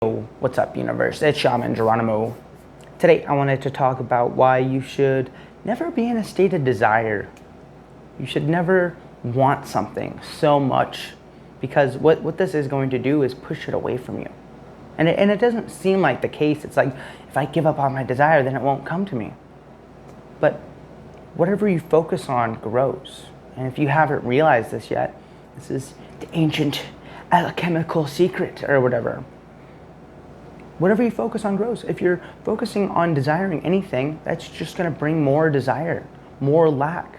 What's up, universe? It's Shaman Geronimo. Today, I wanted to talk about why you should never be in a state of desire. You should never want something so much, because what this is going to do is push it away from you. And it doesn't seem like the case. It's like, if I give up on my desire, then it won't come to me. But whatever you focus on grows. And if you haven't realized this yet, this is the ancient alchemical secret or whatever. Whatever you focus on grows. If you're focusing on desiring anything, that's just going to bring more desire, more lack.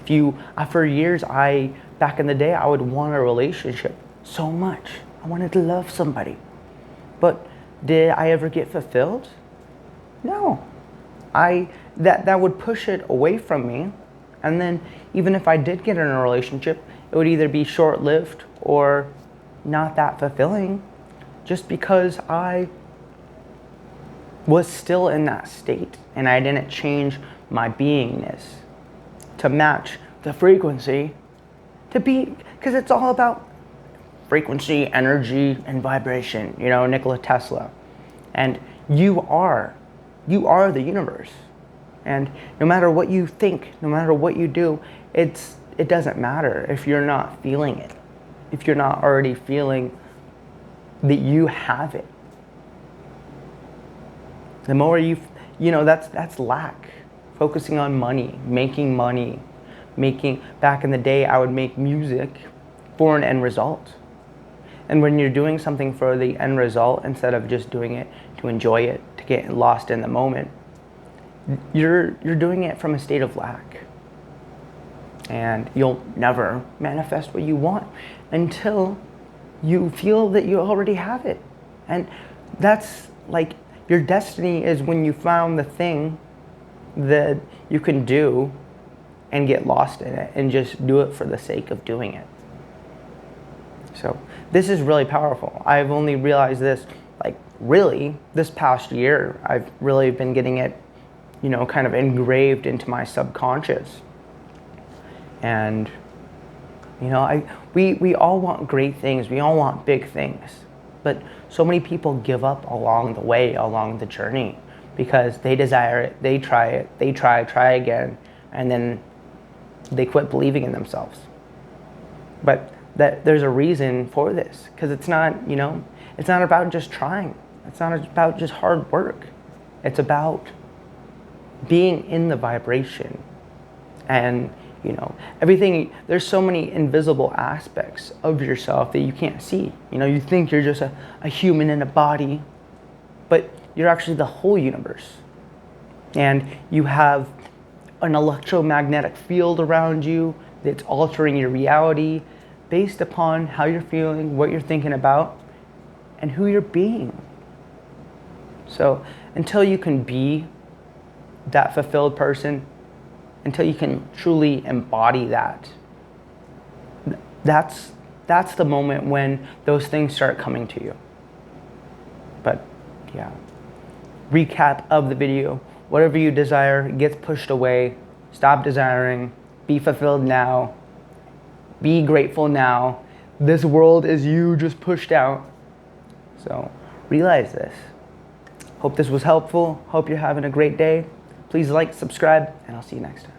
For years, back in the day, I would want a relationship so much. I wanted to love somebody. But did I ever get fulfilled? No. That would push it away from me. And then even if I did get in a relationship, it would either be short-lived or not that fulfilling, just because I was still in that state and I didn't change my beingness to match the frequency because it's all about frequency, energy, and vibration, Nikola Tesla. And you are the universe. And no matter what you think, no matter what you do, it doesn't matter if you're not feeling it, if you're not already feeling that you have it. The more that's lack. Focusing on money, making money, back in the day, I would make music for an end result. And when you're doing something for the end result, instead of just doing it to enjoy it, to get lost in the moment, you're doing it from a state of lack. And you'll never manifest what you want until you feel that you already have it. And that's like your destiny is when you found the thing that you can do and get lost in it and just do it for the sake of doing it. So this is really powerful. I've only realized this really this past year. I've really been getting it, kind of engraved into my subconscious. And we all want great things. We all want big things. But so many people give up along the way, along the journey, because they desire it, they try it, they try again, and then they quit believing in themselves. But there's a reason for this, because it's not about just trying. It's not about just hard work. It's about being in the vibration. And everything, there's so many invisible aspects of yourself that you can't see. You think you're just a human in a body, but you're actually the whole universe. And you have an electromagnetic field around you that's altering your reality based upon how you're feeling, what you're thinking about, and who you're being. So until you can be that fulfilled person, until you can truly embody that's the moment when those things start coming to you. But yeah, recap of the video: whatever you desire gets pushed away. Stop desiring. Be fulfilled now. Be grateful now. This world is you just pushed out. So realize this. Hope this was helpful. Hope you're having a great day. Please like, subscribe, and I'll see you next time.